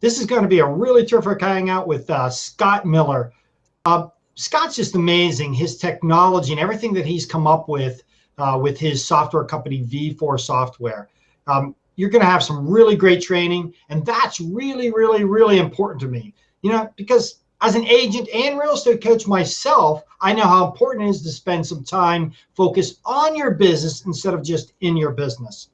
This is going to be a really terrific hangout with Scott Miller. Scott's just amazing. His technology and everything that he's come up with his software company, V4 Software. You're going to have some really great training, and that's really, really, really important to me. Because as an agent and real estate coach myself, I know how important it is to spend some time focused on your business instead of just in your business.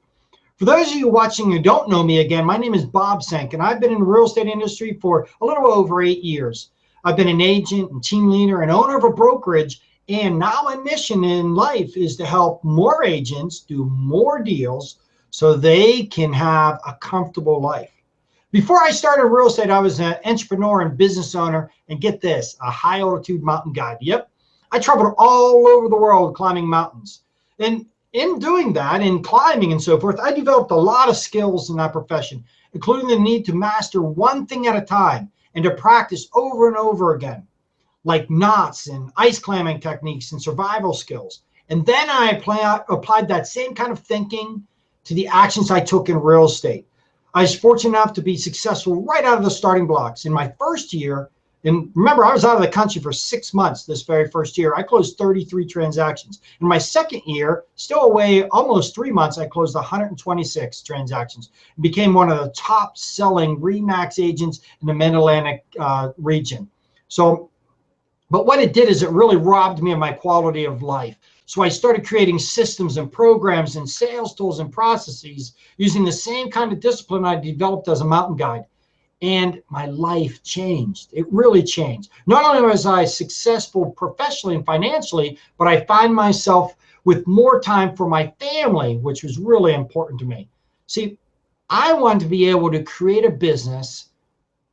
For those of you watching who don't know me, again, my name is Bob Senk, and I've been in the real estate industry for a little over 8 years. I've been an agent and team leader and owner of a brokerage, and now my mission in life is to help more agents do more deals so they can have a comfortable life. Before I started real estate, I was an entrepreneur and business owner, and get this, a high altitude mountain guide. Yep, I traveled all over the world climbing mountains. And in doing that, in climbing and so forth, I developed a lot of skills in that profession, including the need to master one thing at a time and to practice over and over again, like knots and ice climbing techniques and survival skills. And then I applied that same kind of thinking to the actions I took in real estate. I was fortunate enough to be successful right out of the starting blocks. In my first year, and remember, I was out of the country for 6 months this very first year. I closed 33 transactions. In my second year, still away almost 3 months, I closed 126 transactions and became one of the top selling RE/MAX agents in the Mid-Atlantic region. But what it did is it really robbed me of my quality of life. So I started creating systems and programs and sales tools and processes using the same kind of discipline I developed as a mountain guide. And my life changed. It really changed. Not only was I successful professionally and financially, but I find myself with more time for my family, which was really important to me. See, I wanted to be able to create a business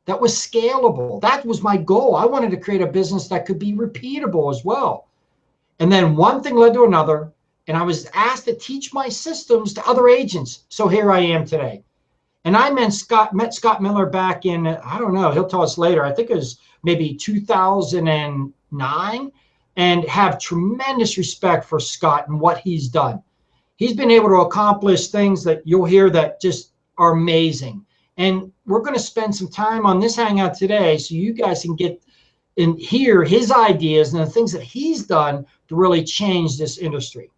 that was scalable. That was my goal. I wanted to create a business that could be repeatable as well. And then one thing led to another, and I was asked to teach my systems to other agents. So here I am today. And I met Scott Miller back in, I don't know, he'll tell us later, I think it was maybe 2009, and have tremendous respect for Scott and what he's done. He's been able to accomplish things that you'll hear that just are amazing. And we're going to spend some time on this hangout today so you guys can get and hear his ideas and the things that he's done to really change this industry.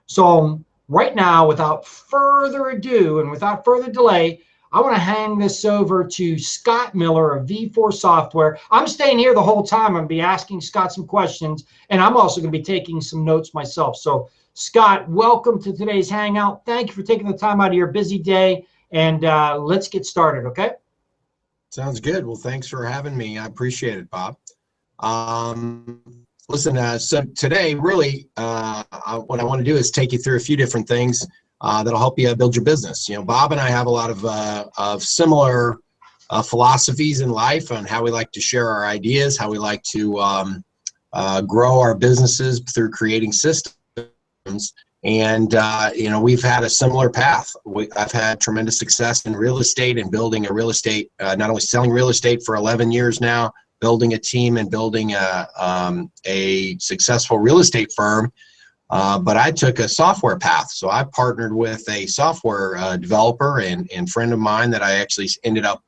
So right now, without further ado and without further delay, I want to hand this over to Scott Miller of V4 Software. I'm staying here the whole time. I'm going to be asking Scott some questions, and I'm also going to be taking some notes myself. So Scott, welcome to today's hangout. Thank you for taking the time out of your busy day, and let's get started, okay? Sounds good. Well, thanks for having me. I appreciate it, Bob. Listen, so today, really, what I want to do is take you through a few different things that'll help you build your business. Bob and I have a lot of similar philosophies in life on how we like to share our ideas, how we like to grow our businesses through creating systems. And, we've had a similar path. I've had tremendous success in real estate and building a real estate, not only selling real estate for 11 years now, building a team and building a successful real estate firm. But I took a software path. So I partnered with a software developer and friend of mine that I actually ended up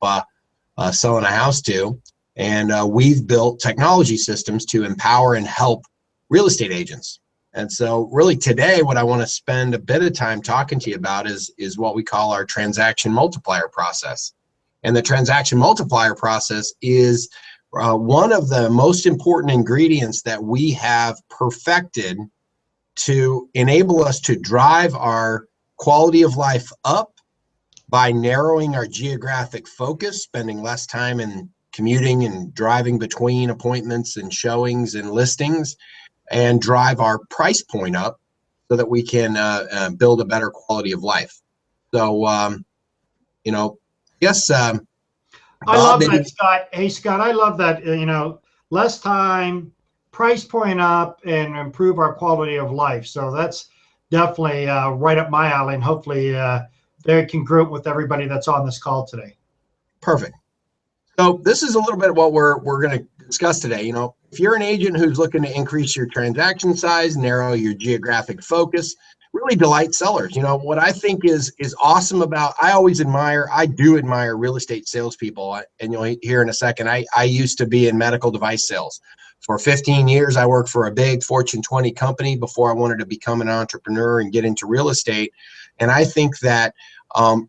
selling a house to. And we've built technology systems to empower and help real estate agents. And so really today, what I want to spend a bit of time talking to you about is what we call our transaction multiplier process. And the transaction multiplier process is one of the most important ingredients that we have perfected to enable us to drive our quality of life up by narrowing our geographic focus, spending less time in commuting and driving between appointments and showings and listings, and drive our price point up so that we can build a better quality of life. So, yes. I love that, Scott. Hey, Scott, I love that, less time, price point up, and improve our quality of life. So that's definitely right up my alley, and hopefully very congruent with everybody that's on this call today. Perfect. So this is a little bit of what we're going to discuss today. If you're an agent who's looking to increase your transaction size, narrow your geographic focus, really delight sellers. You know, what I think is awesome about, I do admire real estate salespeople. And you'll hear in a second, I used to be in medical device sales. For 15 years, I worked for a big Fortune 20 company before I wanted to become an entrepreneur and get into real estate. And I think that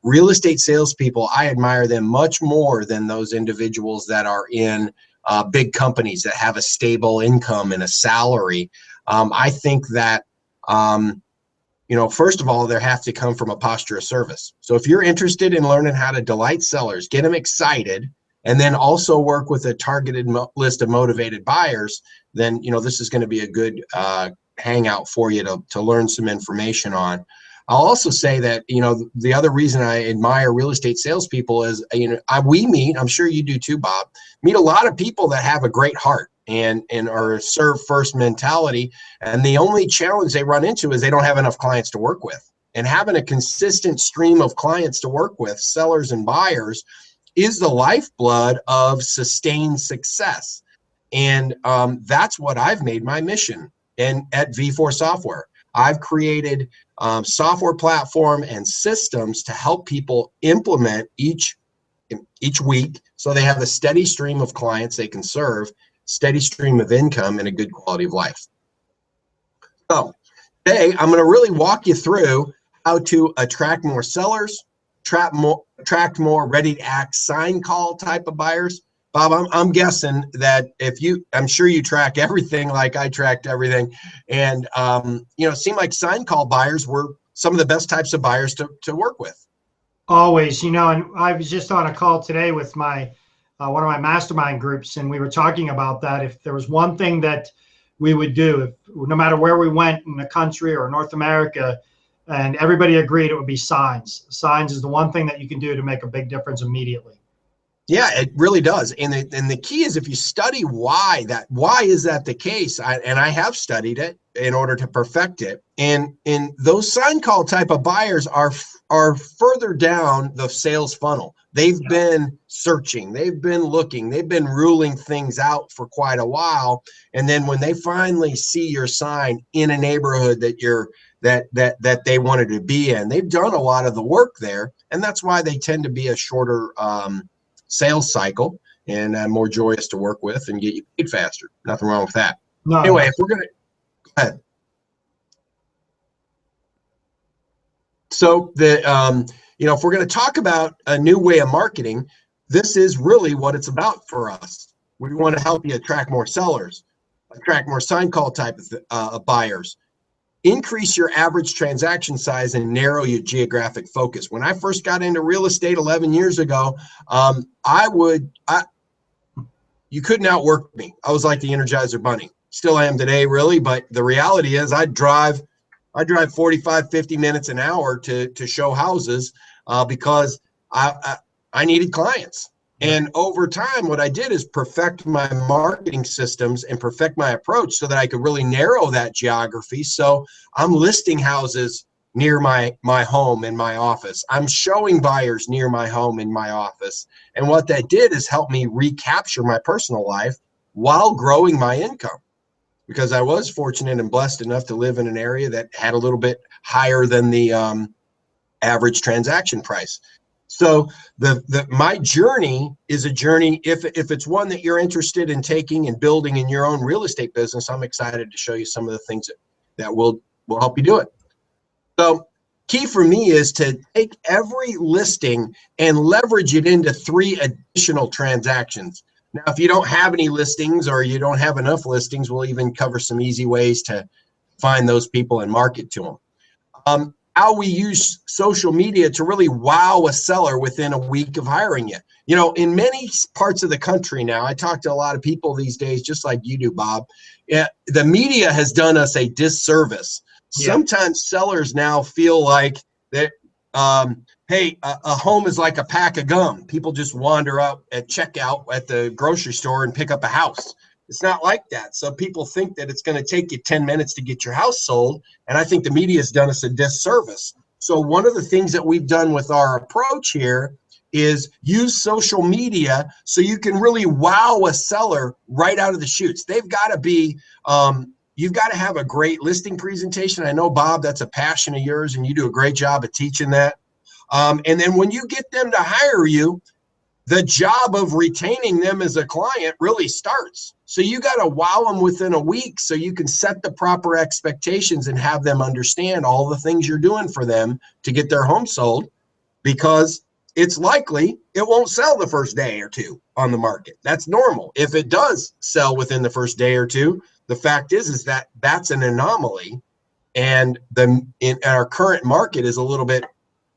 real estate salespeople, I admire them much more than those individuals that are in big companies that have a stable income and a salary. I think that, you know, first of all, there have to come from a posture of service. So if you're interested in learning how to delight sellers, get them excited, and then also work with a targeted list of motivated buyers, then, you know, this is going to be a good hangout for you to learn some information on. I'll also say that, you know, the other reason I admire real estate salespeople is, you know, we meet, I'm sure you do too, Bob, meet a lot of people that have a great heart and are a serve first mentality. And the only challenge they run into is they don't have enough clients to work with. And having a consistent stream of clients to work with, sellers and buyers, is the lifeblood of sustained success. And that's what I've made my mission. And at V4 Software, I've created software platform and systems to help people implement each week, so they have a steady stream of clients they can serve, steady stream of income, and a good quality of life. So today I'm going to really walk you through how to attract more sellers, attract more ready to act sign call type of buyers. Bob, I'm guessing that I'm sure you track everything like I tracked everything. And, you know, it seemed like sign call buyers were some of the best types of buyers to work with. Always, you know, and I was just on a call today with my one of my mastermind groups, and we were talking about that. If there was one thing that we would do, if no matter where we went in the country or North America, and everybody agreed, it would be signs. Signs is the one thing that you can do to make a big difference immediately. Yeah, it really does. And the key is, if you study why is that the case? I have studied it in order to perfect it. And those sign call type of buyers are further down the sales funnel. They've been searching, they've been looking, they've been ruling things out for quite a while. And then when they finally see your sign in a neighborhood that they wanted to be in, they've done a lot of the work there. And that's why they tend to be a shorter sales cycle and more joyous to work with and get you paid faster. Nothing wrong with that. No. Anyway, if we're going to go ahead. So you know, if we're going to talk about a new way of marketing, this is really what it's about for us. We want to help you attract more sellers, attract more sign call type of buyers, increase your average transaction size, and narrow your geographic focus. When I first got into real estate 11 years ago, you couldn't outwork me. I was like the Energizer Bunny. Still am today, really, but the reality is I drive 45, 50 minutes an hour to show houses because I needed clients. And over time, what I did is perfect my marketing systems and perfect my approach so that I could really narrow that geography. So I'm listing houses near my home and my office. I'm showing buyers near my home and my office. And what that did is help me recapture my personal life while growing my income, because I was fortunate and blessed enough to live in an area that had a little bit higher than the average transaction price. So my journey is a journey. If it's one that you're interested in taking and building in your own real estate business, I'm excited to show you some of the things that will help you do it. So key for me is to take every listing and leverage it into 3 additional transactions. Now, if you don't have any listings or you don't have enough listings, we'll even cover some easy ways to find those people and market to them. How we use social media to really wow a seller within a week of hiring you. You know, in many parts of the country now, I talk to a lot of people these days, just like you do, Bob. The media has done us a disservice. Yeah. Sometimes sellers now feel like that, hey, a home is like a pack of gum. People just wander up at checkout at the grocery store and pick up a house. It's not like that. So people think that it's going to take you 10 minutes to get your house sold. And I think the media has done us a disservice. So one of the things that we've done with our approach here is use social media so you can really wow a seller right out of the chutes. They've got to be you've got to have a great listing presentation. I know, Bob, that's a passion of yours, and you do a great job of teaching that. And then when you get them to hire you, the job of retaining them as a client really starts. So you got to wow them within a week so you can set the proper expectations and have them understand all the things you're doing for them to get their home sold, because it's likely it won't sell the first day or two on the market. That's normal. If it does sell within the first day or two, the fact is that that's an anomaly, and in our current market is a little bit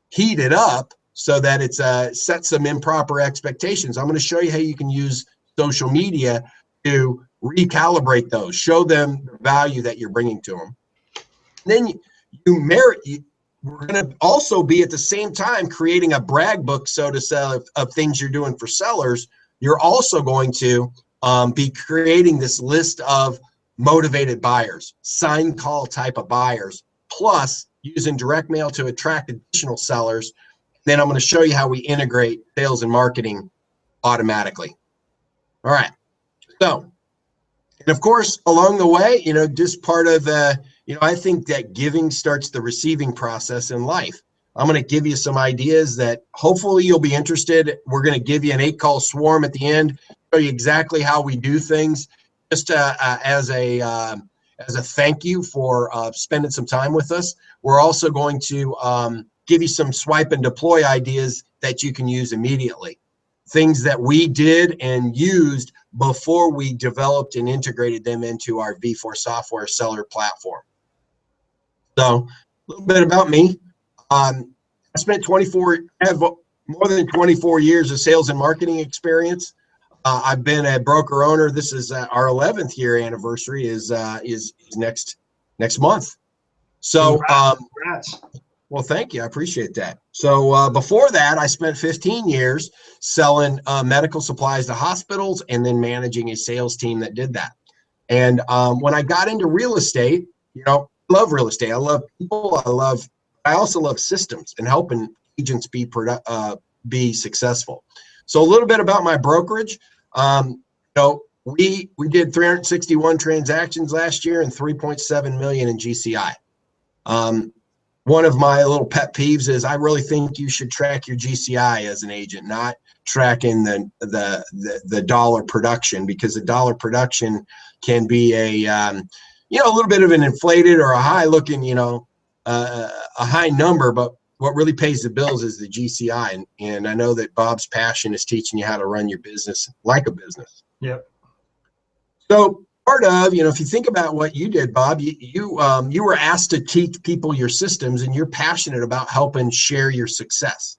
heated up so that it's set some improper expectations. I'm going to show you how you can use social media to recalibrate those, show them the value that you're bringing to them. And then we're going to also be at the same time creating a brag book, so to sell, of things you're doing for sellers. You're also going to be creating this list of motivated buyers, sign call type of buyers, plus using direct mail to attract additional sellers. Then I'm going to show you how we integrate sales and marketing automatically. All right. So, and of course, along the way, just part of I think that giving starts the receiving process in life. I'm going to give you some ideas that hopefully you'll be interested. We're going to give you an 8-call swarm at the end, show you exactly how we do things, just as a thank you for spending some time with us. We're also going to give you some swipe and deploy ideas that you can use immediately. Things that we did and used before we developed and integrated them into our V4 software seller platform. So a little bit about me. I have more than 24 years of sales and marketing experience. I've been a broker owner. This is our 11th year anniversary is next month. So, congrats. Well, thank you. I appreciate that. So before that, I spent 15 years selling medical supplies to hospitals and then managing a sales team that did that. And when I got into real estate, I love real estate. I love people. I also love systems and helping agents be successful. So a little bit about my brokerage. We did 361 transactions last year and 3.7 million in GCI. One of my little pet peeves is I really think you should track your GCI as an agent, not tracking the dollar production, because the dollar production can be a little bit of an inflated or a high looking, a high number, but what really pays the bills is the GCI. And I know that Bob's passion is teaching you how to run your business like a business. Yep. So part of, if you think about what you did, Bob, you were asked to teach people your systems, and you're passionate about helping share your success.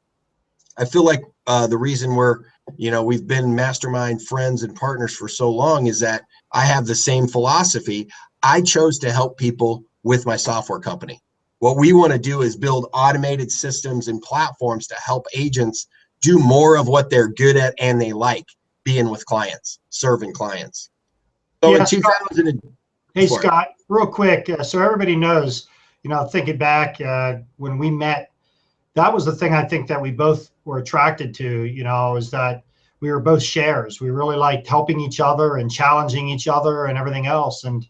I feel like the reason we've been mastermind friends and partners for so long is that I have the same philosophy. I chose to help people with my software company. What we want to do is build automated systems and platforms to help agents do more of what they're good at and they like, being with clients, serving clients. So Yeah, in 2000, hey Scott, real quick, so everybody knows, thinking back when we met, that was the thing I think that we both were attracted to, is that we were both sharers. We really liked helping each other and challenging each other and everything else. And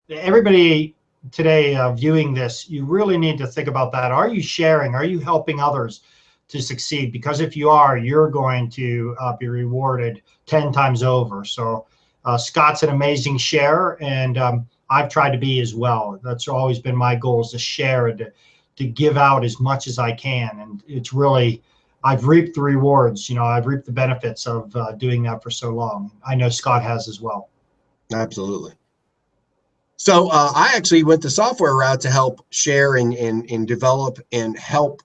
everybody today viewing this, you really need to think about that. Are you sharing? Are you helping others to succeed? Because if you are, you're going to be rewarded 10 times over. So Scott's an amazing sharer, and I've tried to be as well. That's always been my goal, is to share and to give out as much as I can. And it's really, I've reaped the rewards. I've reaped the benefits of doing that for so long. I know Scott has as well. Absolutely. So I actually went the software route to help share and develop and help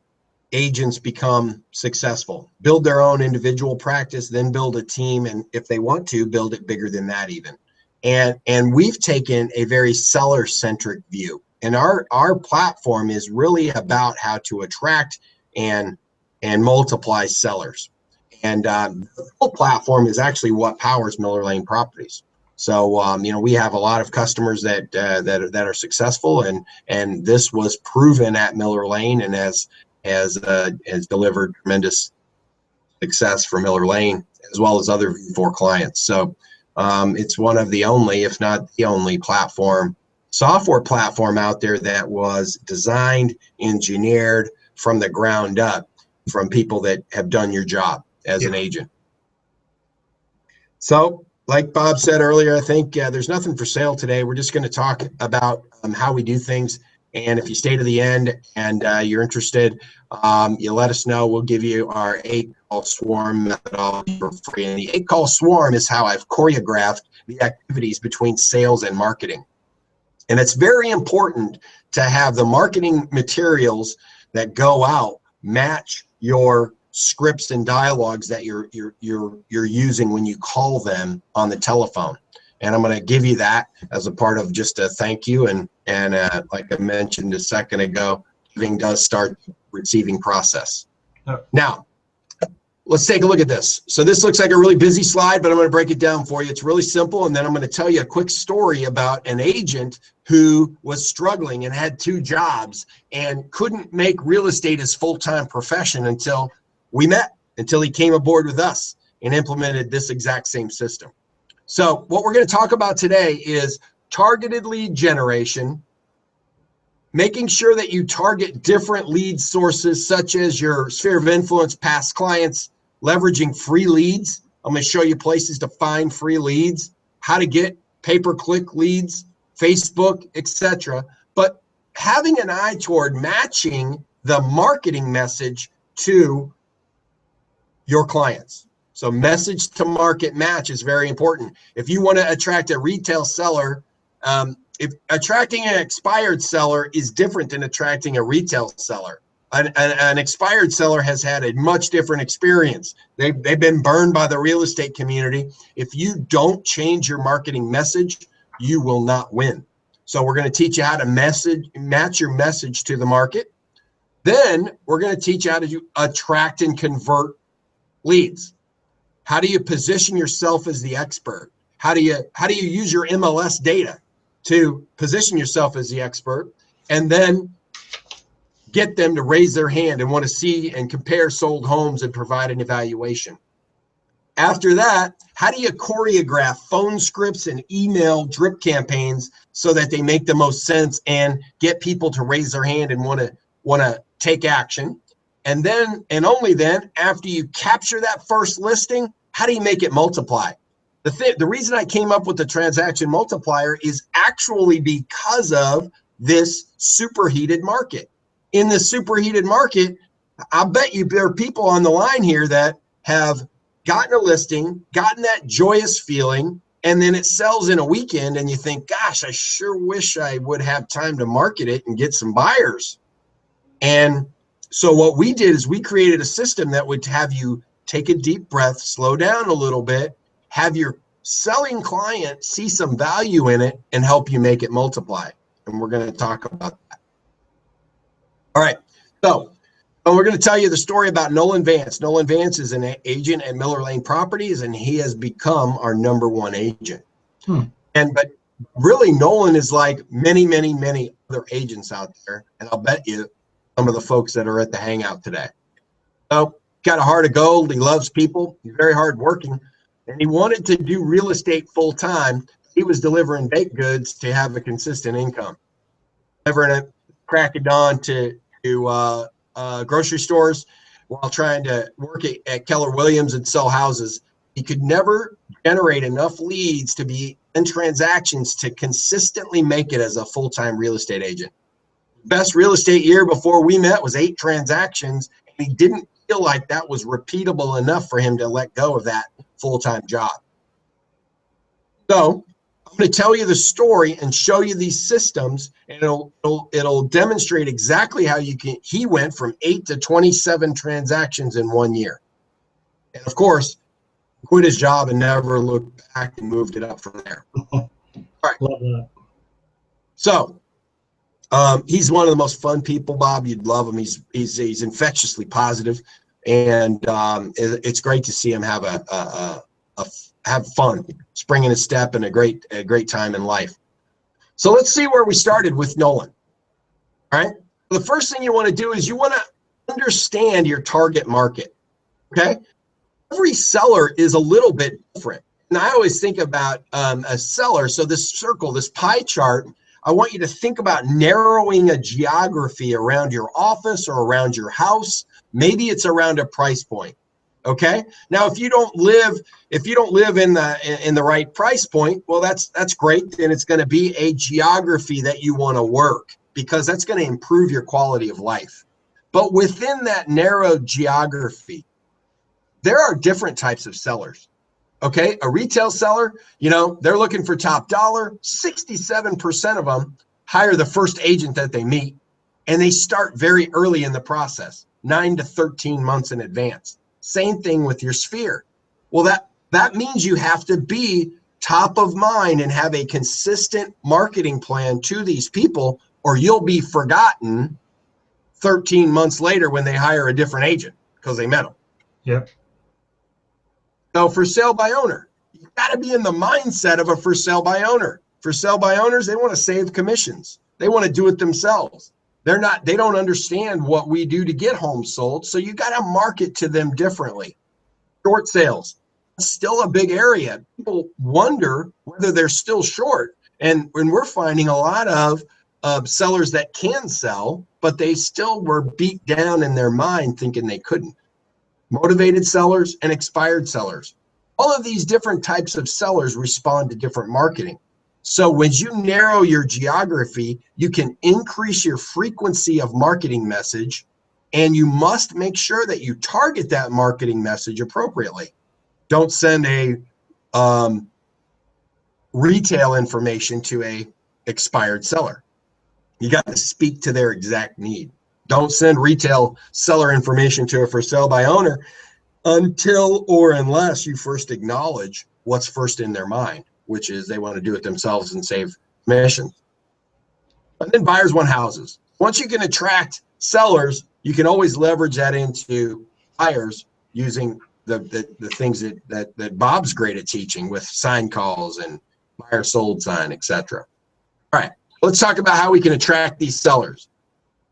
agents become successful, build their own individual practice, then build a team, and if they want to, build it bigger than that even. And we've taken a very seller-centric view. And our platform is really about how to attract and multiply sellers. And the whole platform is actually what powers Miller Lane Properties. So we have a lot of customers that are successful, and this was proven at Miller Lane and has delivered tremendous success for Miller Lane as well as other V4 clients. So It's one of the only, if not the only software platform out there that was designed, engineered from the ground up from people that have done your job as an agent. So like Bob said earlier, I think there's nothing for sale today. We're just going to talk about how we do things. And if you stay to the end and you're interested, you let us know. We'll give you our 8-call swarm methodology for free. And the 8-call swarm is how I've choreographed the activities between sales and marketing. And it's very important to have the marketing materials that go out match your scripts and dialogues that you're using when you call them on the telephone. And I'm going to give you that as a part of just a thank you. And like I mentioned a second ago, giving does start the receiving process. Now, let's take a look at this. So this looks like a really busy slide, but I'm going to break it down for you. It's really simple. And then I'm going to tell you a quick story about an agent who was struggling and had 2 jobs and couldn't make real estate his full-time profession until we met, until he came aboard with us and implemented this exact same system. So what we're going to talk about today is targeted lead generation, making sure that you target different lead sources such as your sphere of influence, past clients, leveraging free leads. I'm going to show you places to find free leads, how to get pay-per-click leads, Facebook, etc. But having an eye toward matching the marketing message to your clients. So message to market match is very important. If you want to attract a retail seller, if attracting an expired seller is different than attracting a retail seller. An expired seller has had a much different experience. They've been burned by the real estate community. If you don't change your marketing message, you will not win. So we're going to teach you how to match your message to the market. Then we're going to teach you how to attract and convert leads. How do you position yourself as the expert? How do you use your MLS data to position yourself as the expert, and then get them to raise their hand and want to see and compare sold homes and provide an evaluation? After that, how do you choreograph phone scripts and email drip campaigns so that they make the most sense and get people to raise their hand and want to take action? And then, and only then, after you capture that first listing, how do you make it multiply? The reason I came up with the transaction multiplier is actually because of this superheated market. In the superheated market, I bet you there are people on the line here that have gotten a listing, gotten that joyous feeling, and then it sells in a weekend, and you think, gosh, I sure wish I would have time to market it and get some buyers. And so what we did is we created a system that would have you take a deep breath, slow down a little bit, have your selling client see some value in it, and help you make it multiply. And we're going to talk about that. All right. So we're going to tell you the story about Nolan Vance. Nolan Vance is an agent at Miller Lane Properties, and he has become our #1 agent. But really, Nolan is like many, many, many other agents out there. And I'll bet you some of the folks that are at the hangout today. So got a heart of gold. He loves people. He's very hardworking. And he wanted to do real estate full time. He was delivering baked goods to have a consistent income. Delivering at crack of dawn to grocery stores while trying to work at Keller Williams and sell houses. He could never generate enough leads to be in transactions to consistently make it as a full-time real estate agent. Best real estate year before we met was 8 transactions, and he didn't feel like that was repeatable enough for him to let go of that full-time job. So I'm going to tell you the story and show you these systems, and it'll demonstrate exactly how he went from 8 to 27 transactions in 1 year. And of course, quit his job and never looked back and moved it up from there. All right. Love that. So he's one of the most fun people, Bob. You'd love him. He's infectiously positive, and it's great to see him have have fun, spring in his step, and a great time in life. So let's see where we started with Nolan. All right. The first thing you want to do is you want to understand your target market. Okay. Every seller is a little bit different. And I always think about a seller. So this circle, this pie chart, I want you to think about narrowing a geography around your office or around your house. Maybe it's around a price point. Okay. Now, if you don't live in the right price point, well, that's great. Then it's going to be a geography that you want to work, because that's going to improve your quality of life. But within that narrow geography, there are different types of sellers. Okay. A retail seller, they're looking for top dollar. 67% of them hire the first agent that they meet, and they start very early in the process, 9 to 13 months in advance. Same thing with your sphere. Well, that means you have to be top of mind and have a consistent marketing plan to these people, or you'll be forgotten 13 months later when they hire a different agent because they met them. Yep. So for sale by owner, you got to be in the mindset of a for sale by owner. For sale by owners, they want to save commissions. They want to do it themselves. They don't understand what we do to get homes sold. So you got to market to them differently. Short sales, still a big area. People wonder whether they're still short. And we're finding a lot of sellers that can sell, but they still were beat down in their mind thinking they couldn't. Motivated sellers and expired sellers. All of these different types of sellers respond to different marketing. So when you narrow your geography, you can increase your frequency of marketing message, and you must make sure that you target that marketing message appropriately. Don't send a retail information to a expired seller. You got to speak to their exact need. Don't send retail seller information to a for sale by owner until or unless you first acknowledge what's first in their mind, which is they want to do it themselves and save commissions. And then buyers want houses. Once you can attract sellers, you can always leverage that into buyers using the things that Bob's great at teaching with sign calls and buyer sold sign, etc. All right, let's talk about how we can attract these sellers.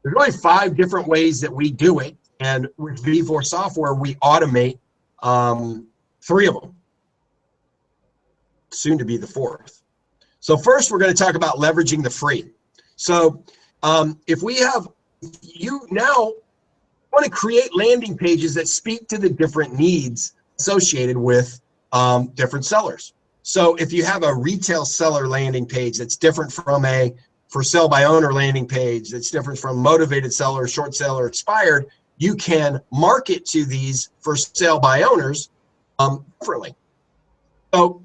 There's really 5 different ways that we do it. And with V4 software, we automate 3 of them. Soon to be the 4th. So first, we're going to talk about leveraging the free. So if you now want to create landing pages that speak to the different needs associated with different sellers. So if you have a retail seller landing page that's different from a for sale by owner landing page, that's different from motivated seller, short seller, expired, you can market to these for sale by owners differently. So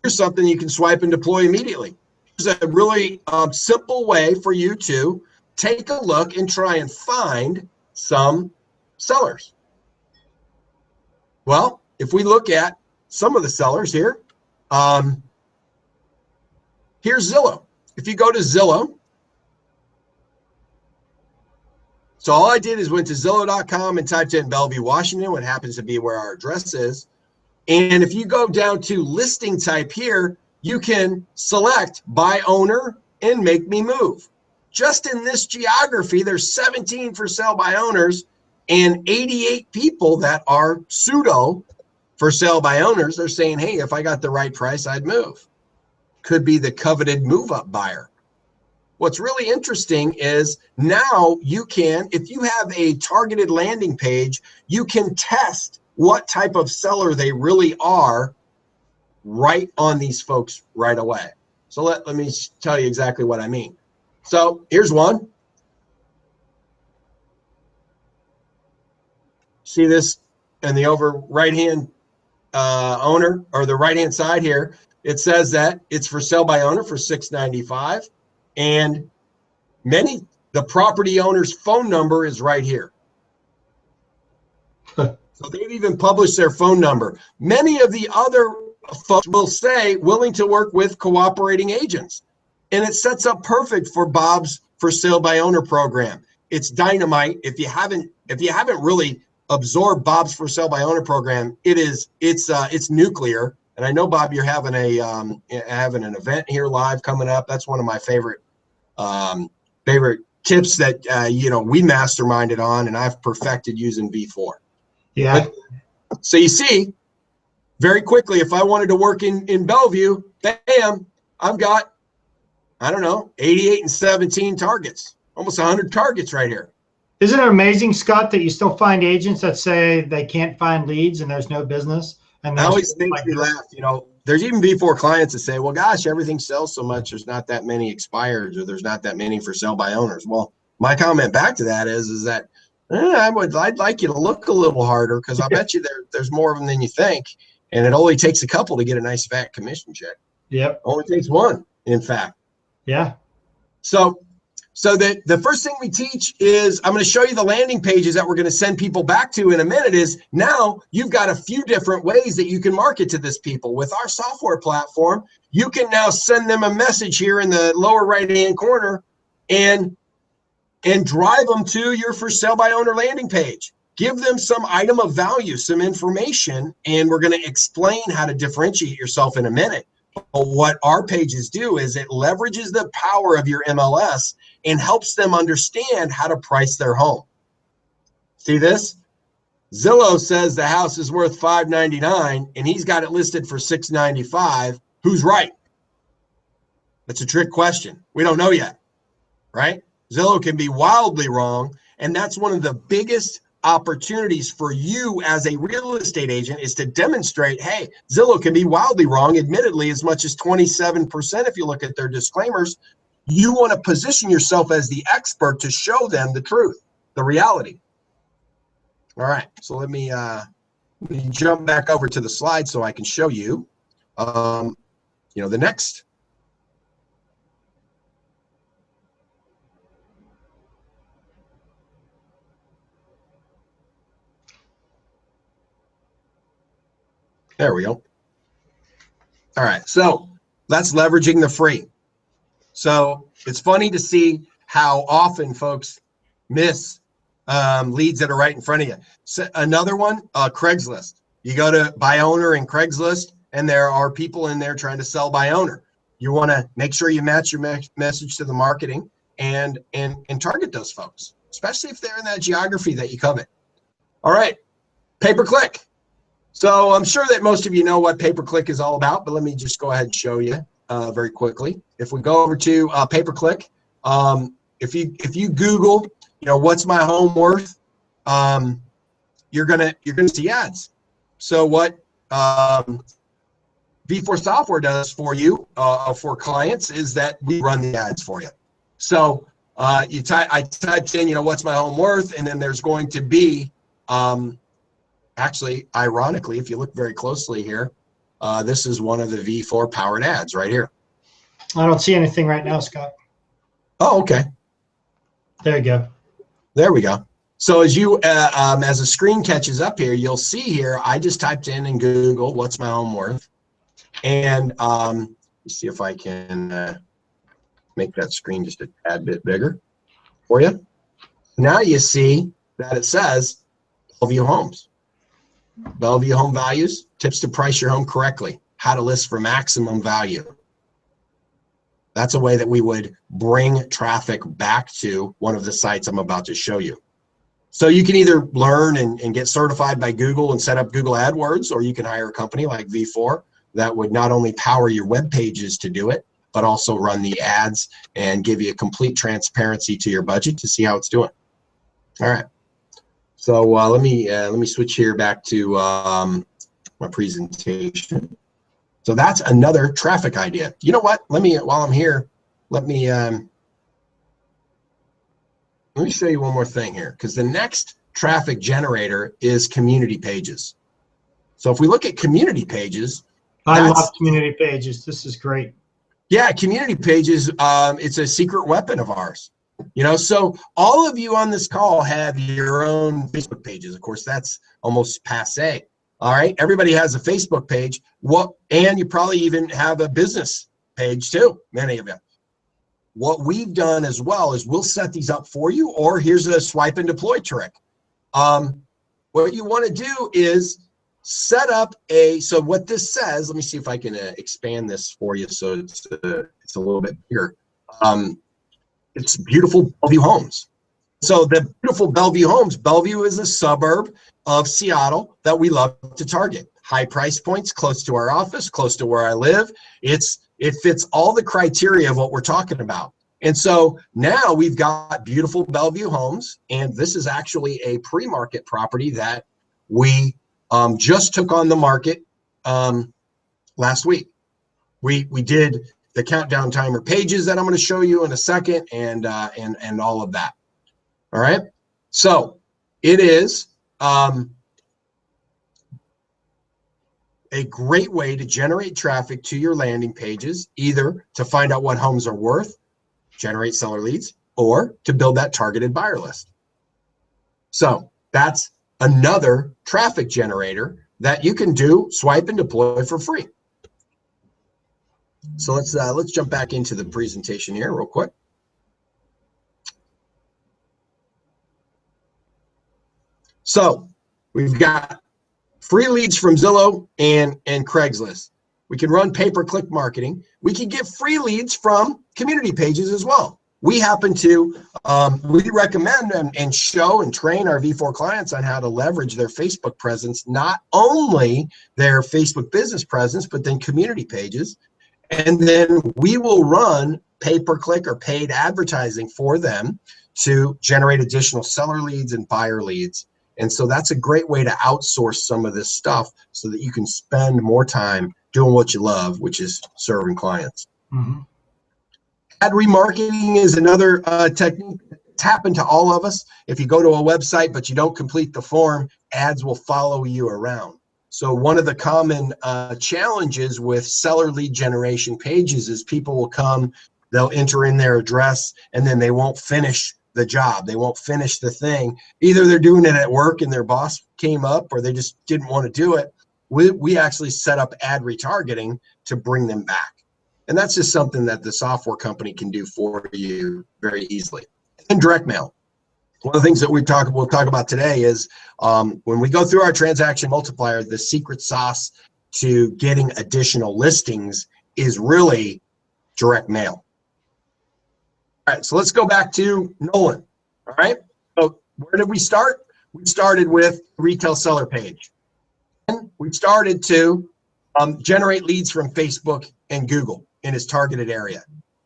here's something you can swipe and deploy immediately. Here's a really simple way for you to take a look and try and find some sellers. Well, if we look at some of the sellers here, here's Zillow. If you go to Zillow, so all I did is went to Zillow.com and typed in Bellevue, Washington, what happens to be where our address is. And if you go down to listing type here, you can select by owner and make me move. Just in this geography, there's 17 for sale by owners and 88 people that are pseudo for sale by owners. They're saying, hey, if I got the right price, I'd move. Could be the coveted move up buyer. What's really interesting is now you can, if you have a targeted landing page, you can test what type of seller they really are right on these folks right away. So let me tell you exactly what I mean. So here's one. See this in the over right-hand owner, or the right-hand side here, it says that it's for sale by owner for $695, and the property owner's phone number is right here. So they've even published their phone number. Many of the other folks will say willing to work with cooperating agents, and it sets up perfect for Bob's for sale by owner program. It's dynamite. If you haven't really absorbed Bob's for sale by owner program, it's nuclear. And I know, Bob, you're having an event here live coming up. That's one of my favorite tips that we masterminded on, and I've perfected using V4. Yeah. So you see, very quickly, if I wanted to work in Bellevue, bam, I've got, I don't know, 88 and 17 targets, almost 100 targets right here. Isn't it amazing, Scott, that you still find agents that say they can't find leads and there's no business? And that always makes me laugh. You know, there's even V4 clients that say, well, gosh, everything sells so much, there's not that many expireds, or there's not that many for sale by owners. Well, my comment back to that is that I'd like you to look a little harder, because I bet you there's more of them than you think. And it only takes a couple to get a nice fat commission check. Yep. Only takes one, in fact. Yeah. So the first thing we teach is, I'm going to show you the landing pages that we're going to send people back to in a minute. Is now you've got a few different ways that you can market to this people. With our software platform, you can now send them a message here in the lower right-hand corner and drive them to your for sale by owner landing page. Give them some item of value, some information, and we're going to explain how to differentiate yourself in a minute. But what our pages do is it leverages the power of your MLS and helps them understand how to price their home. See this? Zillow says the house is worth $599 and he's got it listed for $695. Who's right? That's a trick question. We don't know yet, right? Zillow can be wildly wrong, and that's one of the biggest opportunities for you as a real estate agent, is to demonstrate, hey, Zillow can be wildly wrong, admittedly as much as 27% if you look at their disclaimers. You want to position yourself as the expert to show them the truth, the reality. All right, so let me jump back over to the slide so I can show you, the next. There we go. All right, so that's leveraging the free. So it's funny to see how often folks miss leads that are right in front of you. So another one, Craigslist. You go to buy owner in Craigslist, and there are people in there trying to sell by owner. You want to make sure you match your message to the marketing and target those folks, especially if they're in that geography that you covet. All right, pay-per-click. So I'm sure that most of you know what pay-per-click is all about, but let me just go ahead and show you very quickly. If we go over to pay-per-click, if you Google, what's my home worth, you're gonna see ads. So what V4 software does for you, for clients, is that we run the ads for you. So I typed in, what's my home worth, and then there's going to be actually, ironically, if you look very closely here, this is one of the V4 powered ads right here. I don't see anything right now, Scott. Oh, okay. There you go. There we go. So as you, as the screen catches up here, you'll see here, I just typed in Google, what's my home worth? And let me see if I can make that screen just a tad bit bigger for you. Now you see that it says Bellevue Homes. Bellevue Home Values, tips to price your home correctly, how to list for maximum value. That's a way that we would bring traffic back to one of the sites I'm about to show you. So you can either learn and get certified by Google and set up Google AdWords, or you can hire a company like V4 that would not only power your web pages to do it, but also run the ads and give you a complete transparency to your budget to see how it's doing. All right. So let me switch here back to my presentation. So that's another traffic idea. You know what? While I'm here, let me show you one more thing here, because the next traffic generator is community pages. So if we look at community pages, I love community pages. This is great. Yeah, community pages. It's a secret weapon of ours. So all of you on this call have your own Facebook pages. Of course, that's almost passé. All right, everybody has a Facebook page. And you probably even have a business page too, many of you. What we've done as well is we'll set these up for you, or here's a swipe and deploy trick. What you want to do is set up so what this says, let me see if I can expand this for you so it's a little bit bigger. It's beautiful Bellevue Homes. So the beautiful Bellevue Homes, Bellevue is a suburb of Seattle that we love to target. high price points, close to our office, close to where I live. It fits all the criteria of what we're talking about. And so now we've got beautiful Bellevue homes, and this is actually a pre-market property that we just took on the market last week. We did the countdown timer pages that I'm going to show you in a second, and all of that. All right. So it is a great way to generate traffic to your landing pages, either to find out what homes are worth, generate seller leads, or to build that targeted buyer list. So that's another traffic generator that you can do, swipe and deploy for free. So let's jump back into the presentation here real quick. So we've got free leads from Zillow and Craigslist. We can run pay-per-click marketing. We can get free leads from community pages as well. We happen to, we recommend and show and train our V4 clients on how to leverage their Facebook presence, not only their Facebook business presence, but then community pages. And then we will run pay-per-click or paid advertising for them to generate additional seller leads and buyer leads. And so that's a great way to outsource some of this stuff so that you can spend more time doing what you love, which is serving clients. Mm-hmm. Ad remarketing is another technique that's happened to all of us. If you go to a website but you don't complete the form, ads will follow you around. So one of the common challenges with seller lead generation pages is people will come, they'll enter in their address, and then they won't finish the job. They won't finish the thing. Either they're doing it at work and their boss came up, or they just didn't want to do it. We actually set up ad retargeting to bring them back. And that's just something that the software company can do for you very easily. And direct mail. One of the things that we'll talk about today is when we go through our transaction multiplier, the secret sauce to getting additional listings is really direct mail. All right, so let's go back to Nolan. All right, so where did we start? We started with retail seller page. And we started to generate leads from Facebook and Google in his targeted area.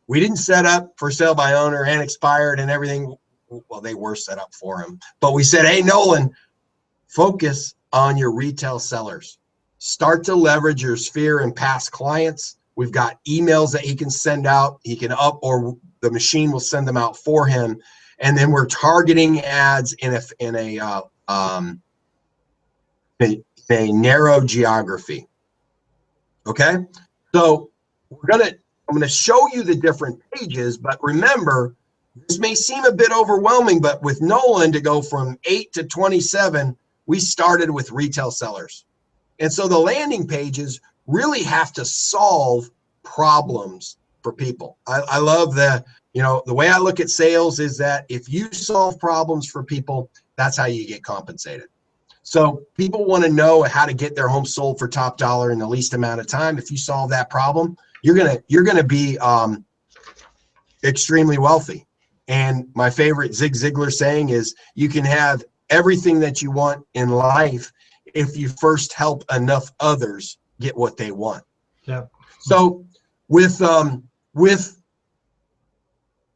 We didn't set up for sale by owner and expired and everything. Well, they were set up for him. But we said, hey, Nolan, focus on your retail sellers. Start to leverage your sphere and past clients. We've got emails that he can send out. He can or the machine will send them out for him. And then we're targeting ads in a narrow geography. Okay, so I'm gonna show you the different pages, but remember, this may seem a bit overwhelming, but with Nolan to go from 8 to 27, we started with retail sellers. And so the landing pages really have to solve problems for people. I love the way I look at sales is that if you solve problems for people, that's how you get compensated. So people want to know how to get their home sold for top dollar in the least amount of time. If you solve that problem, you're gonna be extremely wealthy. And my favorite Zig Ziglar saying is, you can have everything that you want in life if you first help enough others get what they want. Yeah. So with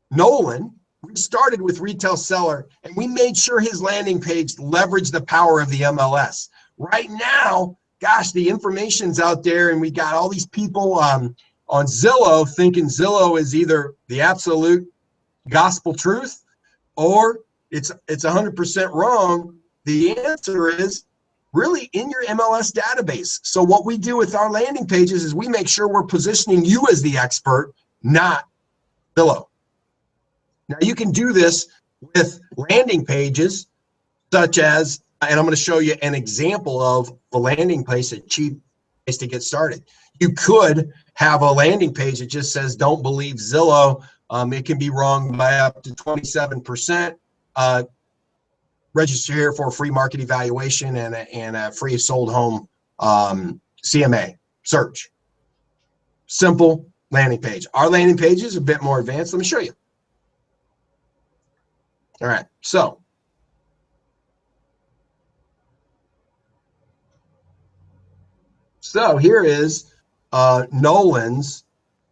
Nolan, we started with retail seller, and we made sure his landing page leveraged the power of the MLS. Right now, gosh, the information's out there, and we got all these people on Zillow thinking Zillow is either the absolute gospel truth or it's 100% wrong. The answer is really in your MLS database. So what we do with our landing pages is we make sure we're positioning you as the expert, not Zillow. Now you can do this with landing pages such as, and I'm going to show you an example of a landing page, a cheap place to get started. You could have a landing page that just says, don't believe Zillow. It can be wrong by up to 27%. Register here for a free market evaluation and a free sold home CMA search. Simple landing page. Our landing page is a bit more advanced. Let me show you. All right, so So here is Nolan's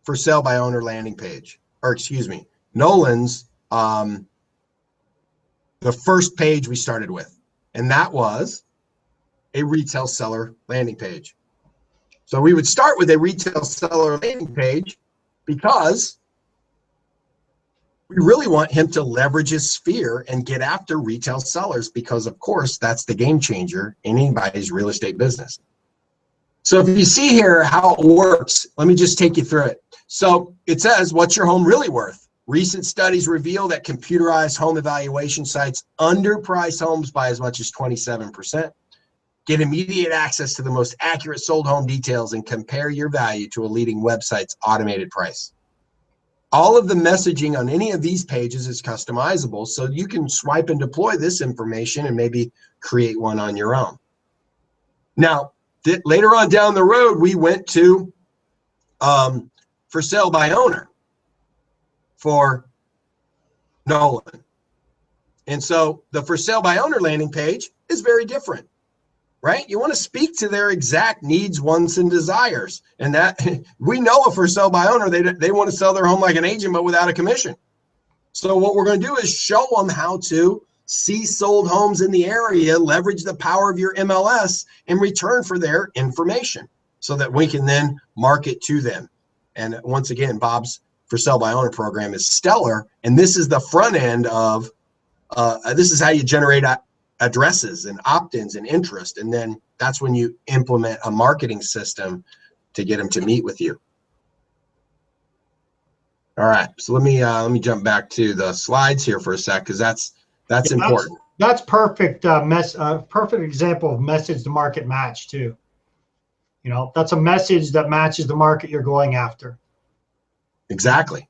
for sale by owner landing page, or excuse me, Nolan's, the first page we started with, and that was a retail seller landing page. So we would start with a retail seller landing page because we really want him to leverage his sphere and get after retail sellers because, of course, that's the game changer in anybody's real estate business. So if you see here how it works, let me just take you through it. So it says, what's your home really worth? Recent studies reveal that computerized home evaluation sites underprice homes by as much as 27%. Get immediate access to the most accurate sold home details and compare your value to a leading website's automated price. All of the messaging on any of these pages is customizable, so you can swipe and deploy this information and maybe create one on your own. Now, later on down the road, we went to for sale by owner for Nolan. And so the for sale by owner landing page is very different, right? You want to speak to their exact needs, wants, and desires. And that we know a for sale by owner, they want to sell their home like an agent, but without a commission. So what we're going to do is show them how to see sold homes in the area, leverage the power of your MLS in return for their information so that we can then market to them. And once again, Bob's for sale by owner program is stellar. And this is the front end of, this is how you generate addresses and opt-ins and interest. And then that's when you implement a marketing system to get them to meet with you. All right, so let me jump back to the slides here for a sec, because that's important. That's perfect. Perfect example of message to market match too. You know, that's a message that matches the market you're going after. Exactly.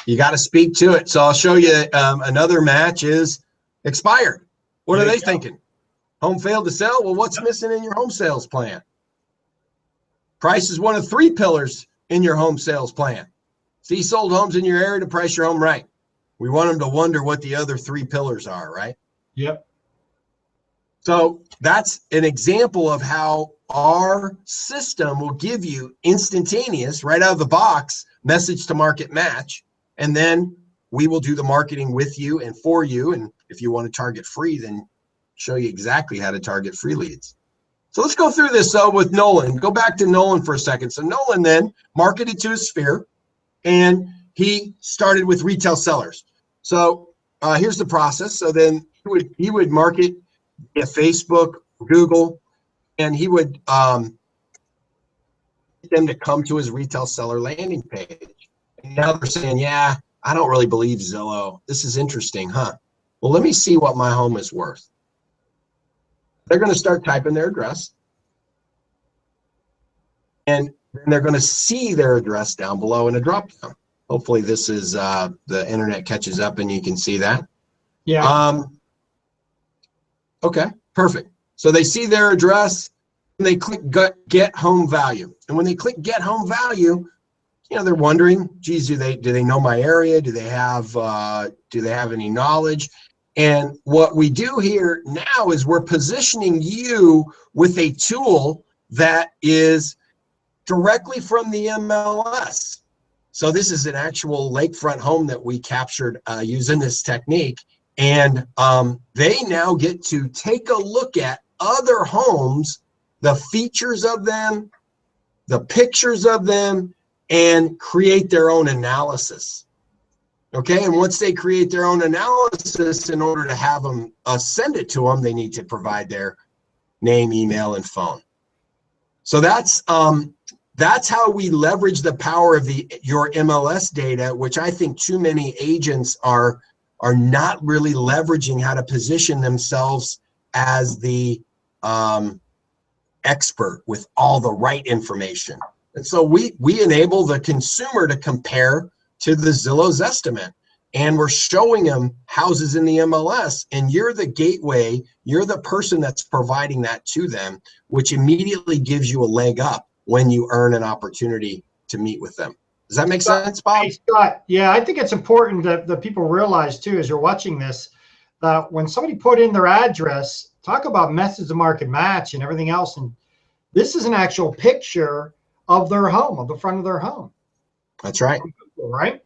You got to speak to it. So I'll show you another match is expired. What are they thinking? Home failed to sell? Well, what's missing in your home sales plan? Price is one of 3 pillars in your home sales plan. See sold homes in your area to price your home right. We want them to wonder what the other 3 pillars are, right? Yep. So that's an example of how our system will give you instantaneous, right out of the box, message to market match. And then we will do the marketing with you and for you. And if you want to target free, then show you exactly how to target free leads. So let's go through this with Nolan. Go back to Nolan for a second. So Nolan then marketed to his sphere, and he started with retail sellers. So here's the process. So then he would market via Facebook, Google, and he would get them to come to his retail seller landing page. And now they're saying, yeah, I don't really believe Zillow. This is interesting, huh? Well, let me see what my home is worth. They're going to start typing their address, and then they're going to see their address down below in a drop down. Hopefully this is the internet catches up and you can see that. Yeah. Okay, perfect. So they see their address and they click get home value. And when they click get home value, you know, they're wondering, geez, do they know my area? Do they have any knowledge? And what we do here now is we're positioning you with a tool that is directly from the MLS. So this is an actual lakefront home that we captured using this technique. And they now get to take a look at other homes, the features of them, the pictures of them, and create their own analysis. Okay, and once they create their own analysis, in order to have them send it to them, they need to provide their name, email, and phone. So that's how we leverage the power of your MLS data, which I think too many agents are not really leveraging how to position themselves as the expert with all the right information. And so we enable the consumer to compare to the Zillow's estimate, and we're showing them houses in the MLS, and you're the gateway, you're the person that's providing that to them, which immediately gives you a leg up when you earn an opportunity to meet with them. Does that make sense, Bob? Hey, Scott, yeah, I think it's important that people realize too, as you're watching this, that when somebody put in their address, talk about message to market match and everything else, and This is an actual picture of their home, of the front of their home. That's right. Right?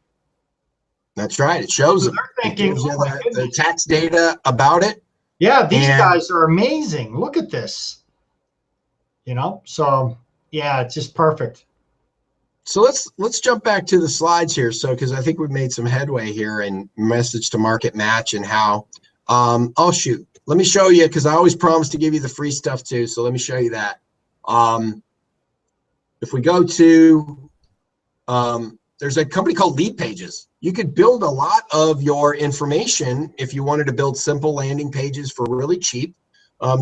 That's right. It shows So them. they're It thinking, gives you oh my the goodness. tax data about it. Yeah, these And guys are amazing. Look at this. So yeah, it's just perfect. so let's jump back to the slides here. So because I think we've made some headway here in message to market match and how. Oh shoot, let me show you because I always promise to give you the free stuff too. So let me show you that. If we go to there's a company called Lead Pages. You could build a lot of your information if you wanted to build simple landing pages for really cheap.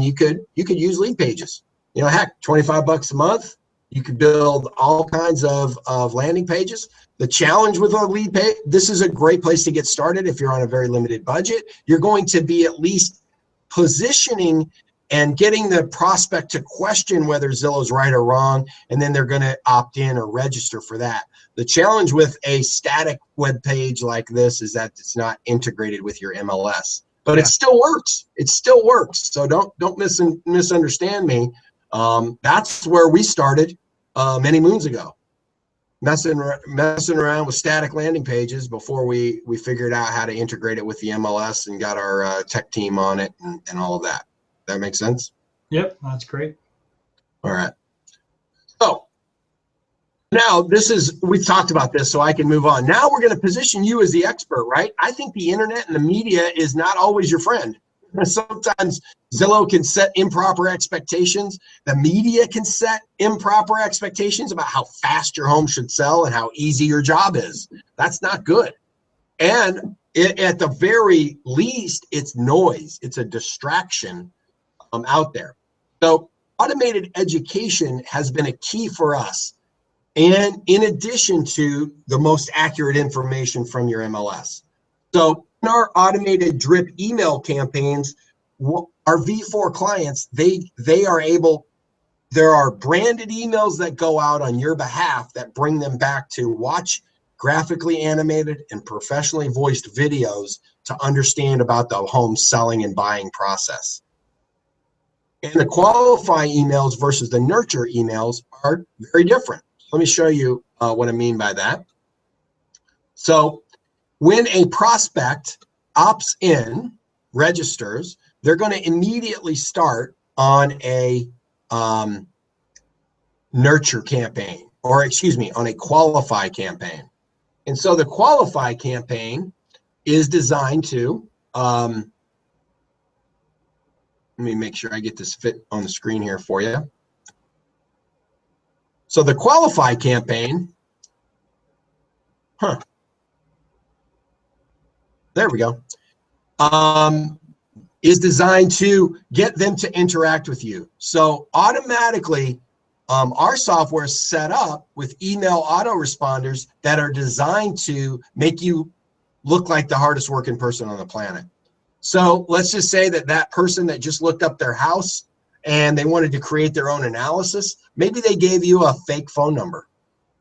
You could use Lead Pages. Heck, 25 bucks a month. You could build all kinds of landing pages. The challenge with a lead page, this is a great place to get started if you're on a very limited budget. You're going to be at least positioning and getting the prospect to question whether Zillow's right or wrong, and then they're going to opt in or register for that. The challenge with a static web page like this is that it's not integrated with your MLS, but it still works. It still works. So don't misunderstand me. That's where we started many moons ago, messing around with static landing pages before we figured out how to integrate it with the MLS and got our tech team on it and all of that. That makes sense? Yep, that's great. All right. So now we've talked about this, so I can move on. Now we're going to position you as the expert, right? I think the internet and the media is not always your friend. Sometimes Zillow can set improper expectations. The media can set improper expectations about how fast your home should sell and how easy your job is. That's not good. And at the very least, it's noise. It's a distraction out there. So automated education has been a key for us. And in addition to the most accurate information from your MLS. So in our automated drip email campaigns, our V4 clients, there are branded emails that go out on your behalf that bring them back to watch graphically animated and professionally voiced videos to understand about the home selling and buying process. And the qualify emails versus the nurture emails are very different. Let me show you what I mean by that. So when a prospect opts in, registers, they're going to immediately start on a nurture campaign, or excuse me, on a qualify campaign. And so the qualify campaign is designed to, let me make sure I get this fit on the screen here for you. So the qualify campaign, there we go, is designed to get them to interact with you. So automatically, our software is set up with email autoresponders that are designed to make you look like the hardest working person on the planet. So let's just say that person that just looked up their house and they wanted to create their own analysis, maybe they gave you a fake phone number.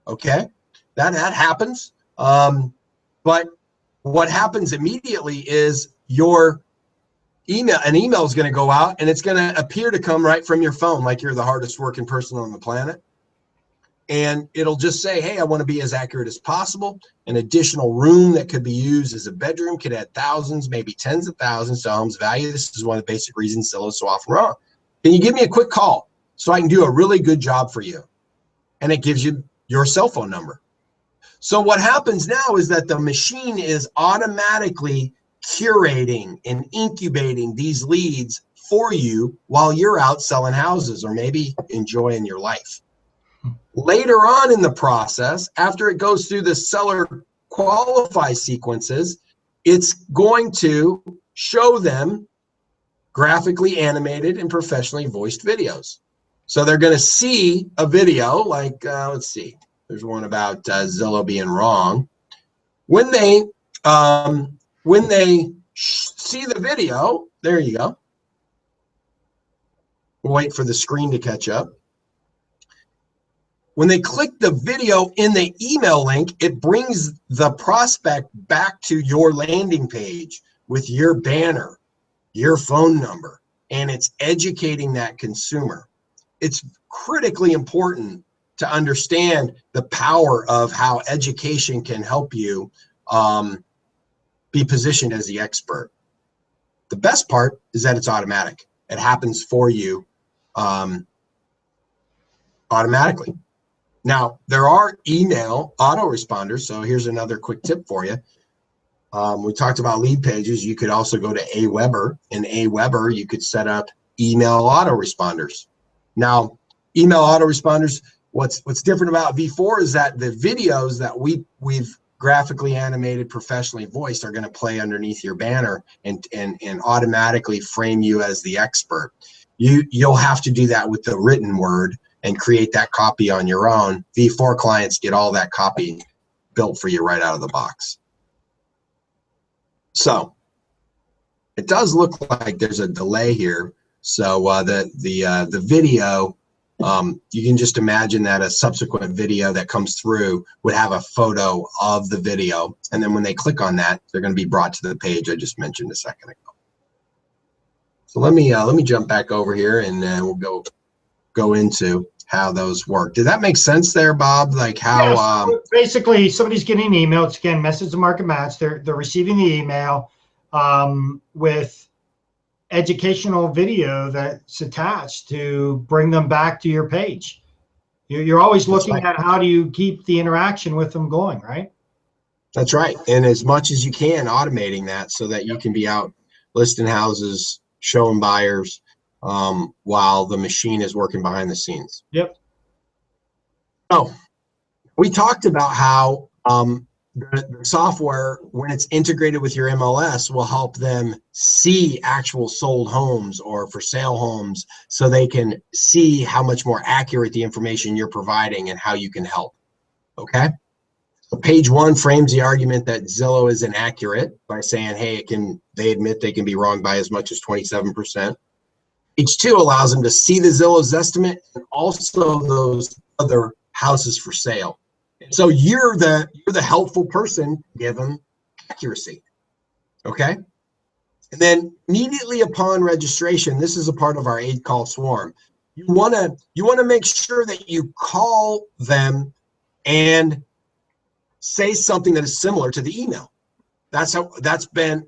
Okay, that happens. But what happens immediately is an email is going to go out and it's going to appear to come right from your phone, like you're the hardest working person on the planet. And it'll just say, hey, I want to be as accurate as possible. An additional room that could be used as a bedroom could add thousands, maybe tens of thousands to home's value. This is one of the basic reasons Zillow is so often wrong. Can you give me a quick call so I can do a really good job for you? And it gives you your cell phone number. So what happens now is that the machine is automatically curating and incubating these leads for you while you're out selling houses or maybe enjoying your life. Later on in the process, after it goes through the seller qualify sequences, it's going to show them graphically animated and professionally voiced videos. So they're going to see a video like, let's see, there's one about Zillow being wrong. When they see the video, there you go. We'll wait for the screen to catch up. When they click the video in the email link, it brings the prospect back to your landing page with your banner, your phone number, and it's educating that consumer. It's critically important to understand the power of how education can help you be positioned as the expert. The best part is that it's automatic. It happens for you automatically. Now, there are email autoresponders. So here's another quick tip for you. We talked about lead pages. You could also go to Aweber. In Aweber, you could set up email autoresponders. Now, email autoresponders, what's different about V4 is that the videos that we've graphically animated, professionally voiced are going to play underneath your banner and automatically frame you as the expert. You'll have to do that with the written word and create that copy on your own. V4 clients get all that copy built for you right out of the box. So it does look like there's a delay here. So the video, you can just imagine that a subsequent video that comes through would have a photo of the video. And then when they click on that, they're going to be brought to the page I just mentioned a second ago. So let me jump back over here and we'll go into how those work. Did that make sense there, Bob? Like how basically somebody's getting an email. It's again message to market match. They're receiving the email with educational video that's attached to bring them back to your page. You're always looking at how do you keep the interaction with them going, right? That's right. And as much as you can, automating that so that you can be out listing houses, showing buyers, while the machine is working behind the scenes. Yep. So we talked about how the software, when it's integrated with your MLS, will help them see actual sold homes or for sale homes so they can see how much more accurate the information you're providing and how you can help. Okay. So page 1 frames the argument that Zillow is inaccurate by saying, hey, they admit they can be wrong by as much as 27%. Page 2 allows them to see the Zillow's estimate and also those other houses for sale. So you're the helpful person, give them accuracy. Okay. And then immediately upon registration, this is a part of our 8-call swarm. You want to make sure that you call them and say something that is similar to the email. That's been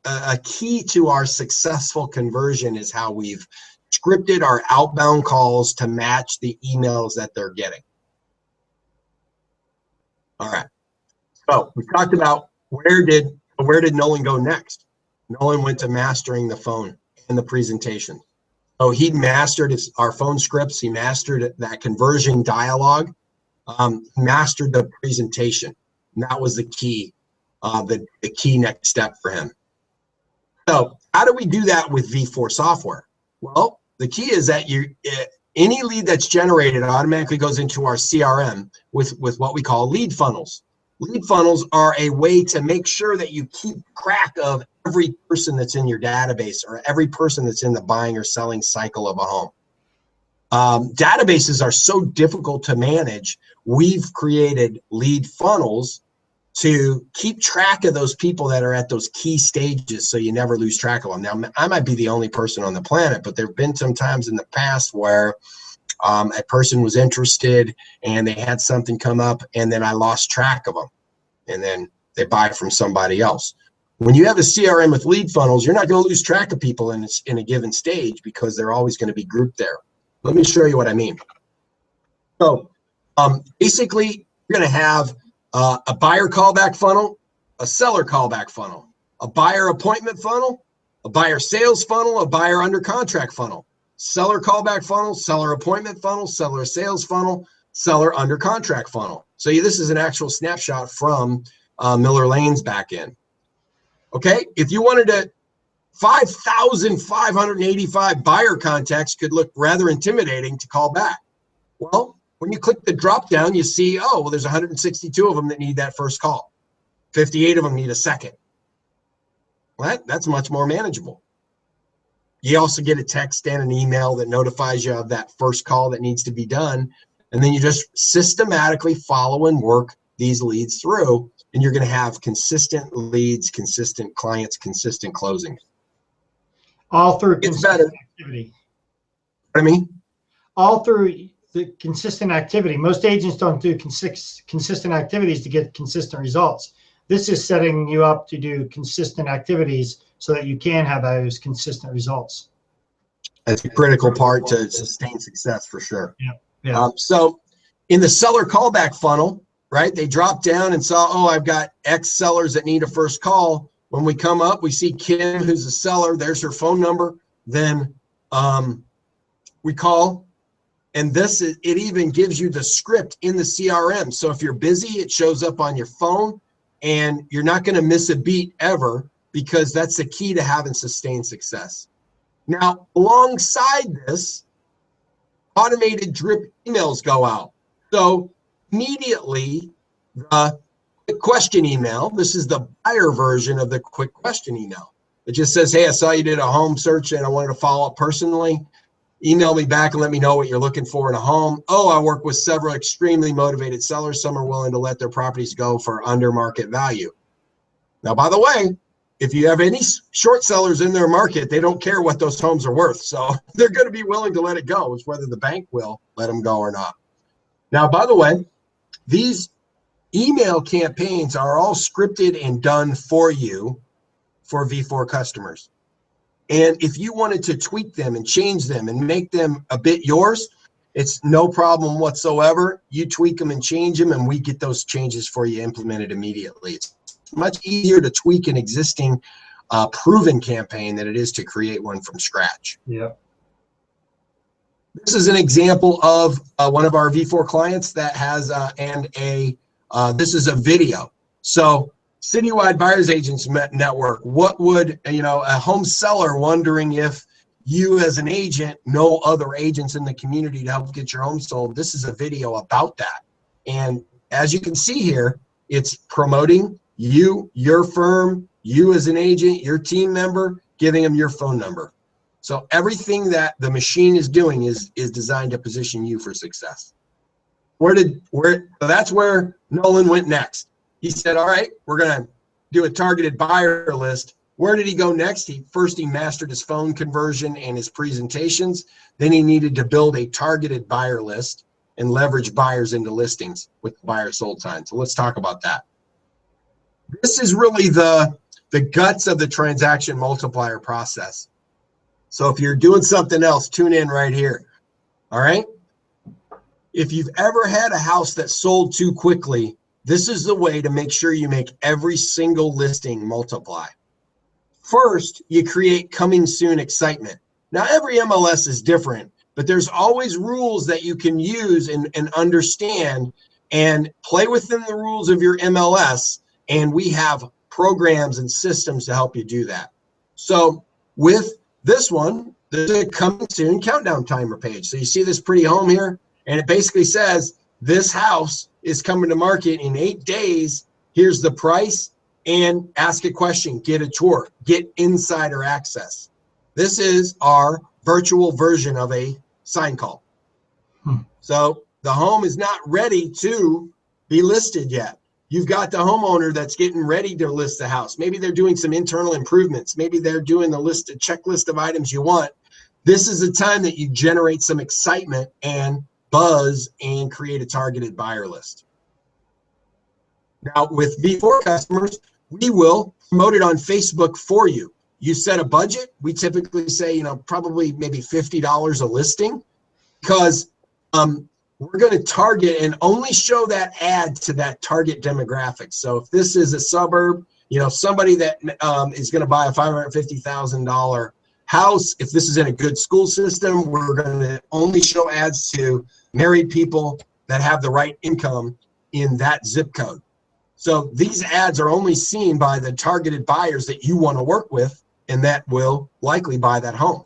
a key to our successful conversion, is how we've scripted our outbound calls to match the emails that they're getting. All right. So we talked about where did Nolan go next? Nolan went to mastering the phone and the presentation. So he mastered our phone scripts. He mastered that conversion dialogue. Mastered the presentation. And that was the key. The key next step for him. So how do we do that with V4 software? Well, the key is that any lead that's generated automatically goes into our CRM with what we call lead funnels. Lead funnels are a way to make sure that you keep track of every person that's in your database or every person that's in the buying or selling cycle of a home. Databases are so difficult to manage. We've created lead funnels to keep track of those people that are at those key stages so you never lose track of them. Now, I might be the only person on the planet, but there have been some times in the past where a person was interested and they had something come up and then I lost track of them and then they buy from somebody else. When you have a CRM with lead funnels, you're not going to lose track of people in a given stage because they're always going to be grouped there. Let me show you what I mean. So basically, you're going to have a buyer callback funnel, a seller callback funnel, a buyer appointment funnel, a buyer sales funnel, a buyer under contract funnel, seller callback funnel, seller appointment funnel, seller sales funnel, seller under contract funnel. So this is an actual snapshot from Miller Lane's backend. Okay, if you wanted to, 5,585 buyer contacts could look rather intimidating to call back. Well, when you click the drop down, you see, oh, well, there's 162 of them that need that first call. 58 of them need a second. Well, that's much more manageable. You also get a text and an email that notifies you of that first call that needs to be done. And then you just systematically follow and work these leads through, and you're going to have consistent leads, consistent clients, consistent closings. All through consistent activity. I mean, all through the consistent activity. Most agents don't do consistent activities to get consistent results. This is setting you up to do consistent activities so that you can have those consistent results. That's a critical part to sustain success for sure. Yeah. Yeah. So in the seller callback funnel, right, they dropped down and saw, oh, I've got X sellers that need a first call. When we come up, we see Kim, who's a seller. There's her phone number. Then we call. And this, it even gives you the script in the CRM. So if you're busy, it shows up on your phone, and you're not going to miss a beat ever, because that's the key to having sustained success. Now, alongside this, automated drip emails go out. So immediately, the quick question email, this is the buyer version of the quick question email. It just says, hey, I saw you did a home search and I wanted to follow up personally. Email me back and let me know what you're looking for in a home. Oh, I work with several extremely motivated sellers. Some are willing to let their properties go for under market value. Now, by the way, if you have any short sellers in their market, they don't care what those homes are worth. So they're going to be willing to let it go. It's whether the bank will let them go or not. Now, by the way, these email campaigns are all scripted and done for you for V4 customers. And if you wanted to tweak them and change them and make them a bit yours, it's no problem whatsoever. You tweak them and change them, and we get those changes for you implemented immediately. It's much easier to tweak an existing proven campaign than it is to create one from scratch. Yeah. This is an example of one of our V4 clients that has this is a video. So Citywide Buyers Agents Network, what would, a home seller wondering if you as an agent know other agents in the community to help get your home sold. This is a video about that. And as you can see here, it's promoting you, your firm, you as an agent, your team member, giving them your phone number. So everything that the machine is doing is designed to position you for success. So that's where Nolan went next. He said, all right, we're going to do a targeted buyer list. Where did he go next? He mastered his phone conversion and his presentations. Then he needed to build a targeted buyer list and leverage buyers into listings with the buyer sold sign. So let's talk about that. This is really the guts of the transaction multiplier process. So if you're doing something else, tune in right here. All right. If you've ever had a house that sold too quickly, this is the way to make sure you make every single listing multiply. First, you create coming soon excitement. Now, every MLS is different, but there's always rules that you can use and understand and play within the rules of your MLS. And we have programs and systems to help you do that. So with this one, there's a coming soon countdown timer page. So you see this pretty home here, and it basically says this house is coming to market in 8 days. Here's the price, and ask a question, get a tour, get insider access. This is our virtual version of a sign call. So the home is not ready to be listed yet. You've got the homeowner that's getting ready to list the house. Maybe they're doing some internal improvements. Maybe they're doing the checklist of items you want. This is the time that you generate some excitement and buzz and create a targeted buyer list. Now with V4 customers, we will promote it on Facebook for you. You set a budget. We typically say, probably maybe $50 a listing, because we're going to target and only show that ad to that target demographic. So if this is a suburb, somebody that is going to buy a $550,000 house, if this is in a good school system, we're going to only show ads to married people that have the right income in that zip code. So these ads are only seen by the targeted buyers that you want to work with and that will likely buy that home.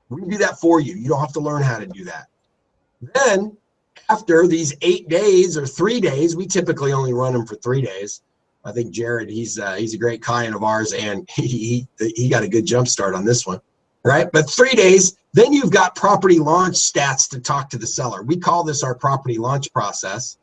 We do that for you. You don't have to learn how to do that. Then after these 8 days or 3 days, we typically only run them for 3 days. I think Jared, he's a great client of ours, and he got a good jump start on this one, right? But 3 days, then you've got property launch stats to talk to the seller. We call this our property launch process.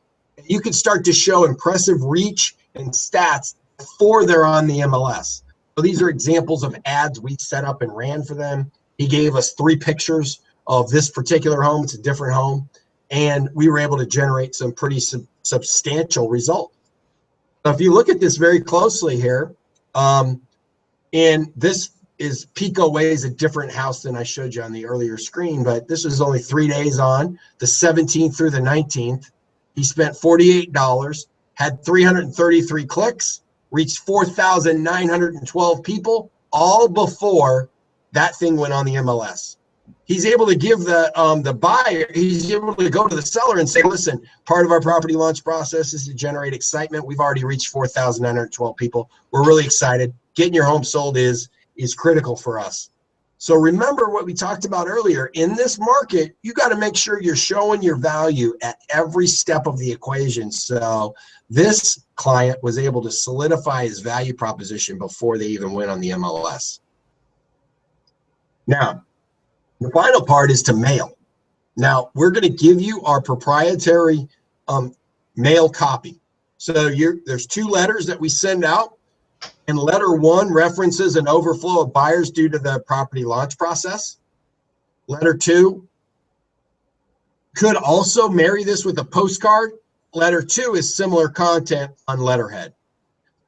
You can start to show impressive reach and stats before they're on the MLS. So these are examples of ads we set up and ran for them. He gave us 3 pictures of this particular home. It's a different home. And we were able to generate some pretty substantial results. So if you look at this very closely here, and this is Pico Way is a different house than I showed you on the earlier screen, but this was only 3 days on, the 17th through the 19th. He spent $48, had 333 clicks, reached 4,912 people, all before that thing went on the MLS. He's able to give the buyer, he's able to go to the seller and say, listen, part of our property launch process is to generate excitement. We've already reached 4,912 people. We're really excited. Getting your home sold is critical for us. So remember what we talked about earlier. In this market, you got to make sure you're showing your value at every step of the equation. So this client was able to solidify his value proposition before they even went on the MLS. Now, the final part is to mail. Now, we're going to give you our proprietary mail copy. So there's 2 letters that we send out. And letter 1 references an overflow of buyers due to the property launch process. Letter 2 could also marry this with a postcard. Letter 2 is similar content on letterhead.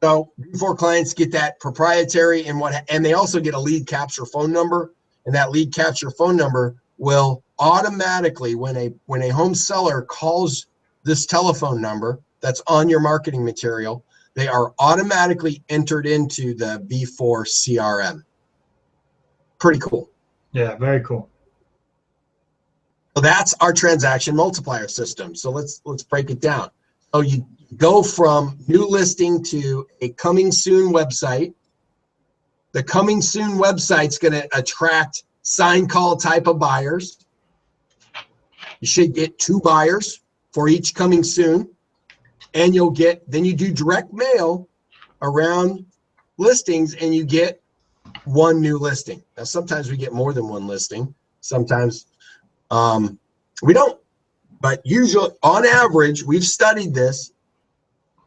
So before clients get that proprietary and they also get a lead capture phone number, and that lead capture phone number will automatically, when a home seller calls this telephone number that's on your marketing material, they are automatically entered into the V4 CRM. Pretty cool. Yeah, very cool. So that's our transaction multiplier system. So let's break it down. So you go from new listing to a coming soon website. The coming soon website's going to attract sign call type of buyers. You should get 2 buyers for each coming soon. And then you do direct mail around listings and you get 1 new listing. Now, sometimes we get more than 1 listing. Sometimes we don't. But usually, on average, we've studied this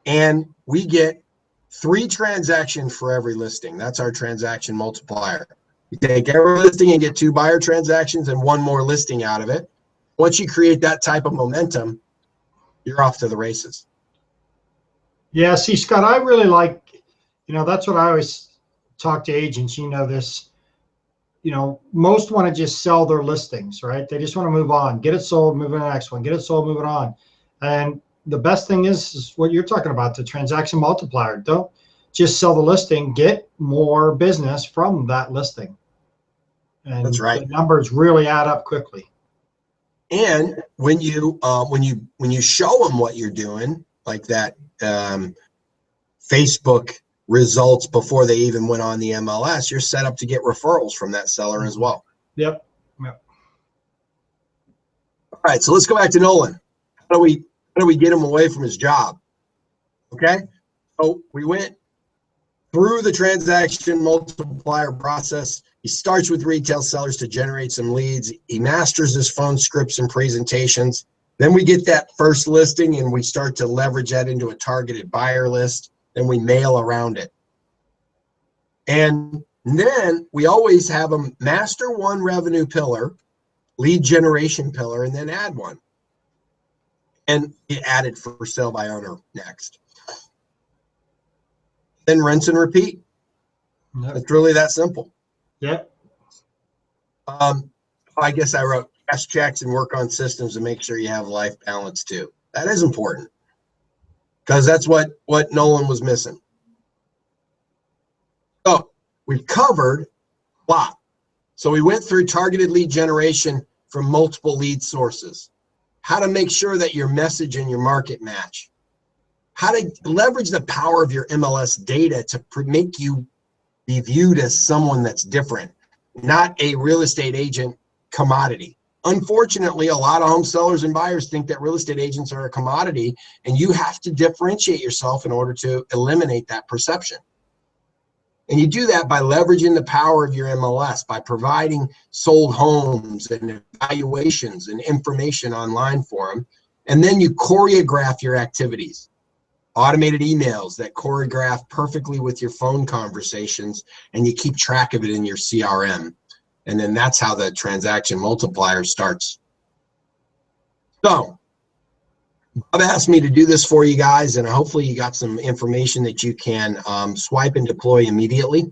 and we get 3 transactions for every listing. That's our transaction multiplier. You take every listing and get 2 buyer transactions and 1 more listing out of it. Once you create that type of momentum, you're off to the races. Yeah, see, Scott, I really like, that's what I always talk to agents, this, most want to just sell their listings, right? They just want to move on, get it sold, move on to the next one, get it sold, move it on. And the best thing is what you're talking about, the transaction multiplier. Don't just sell the listing, get more business from that listing. And that's right. The numbers really add up quickly. And when you show them what you're doing, like that Facebook results before they even went on the MLS, you're set up to get referrals from that seller as well. Yep. All right, so let's go back to Nolan. How do we get him away from his job? Okay, so we went through the transaction multiplier process. He starts with retail sellers to generate some leads. He masters his phone scripts and presentations. Then we get that first listing and we start to leverage that into a targeted buyer list. Then we mail around it. And then we always have them master 1 revenue pillar, lead generation pillar, and then add 1. And get added for sale by owner next. Then rinse and repeat. Yep. It's really that simple. Yep. I guess I wrote cash checks and work on systems to make sure you have life balance too. That is important because that's what Nolan was missing. So we've covered a lot. So we went through targeted lead generation from multiple lead sources, how to make sure that your message and your market match, how to leverage the power of your MLS data to make you be viewed as someone that's different, not a real estate agent commodity. Unfortunately, a lot of home sellers and buyers think that real estate agents are a commodity, and you have to differentiate yourself in order to eliminate that perception. And you do that by leveraging the power of your MLS, by providing sold homes and evaluations and information online for them. And then you choreograph your activities. Automated emails that choreograph perfectly with your phone conversations, and you keep track of it in your CRM. And then that's how the transaction multiplier starts. So Bob asked me to do this for you guys, and hopefully you got some information that you can swipe and deploy immediately,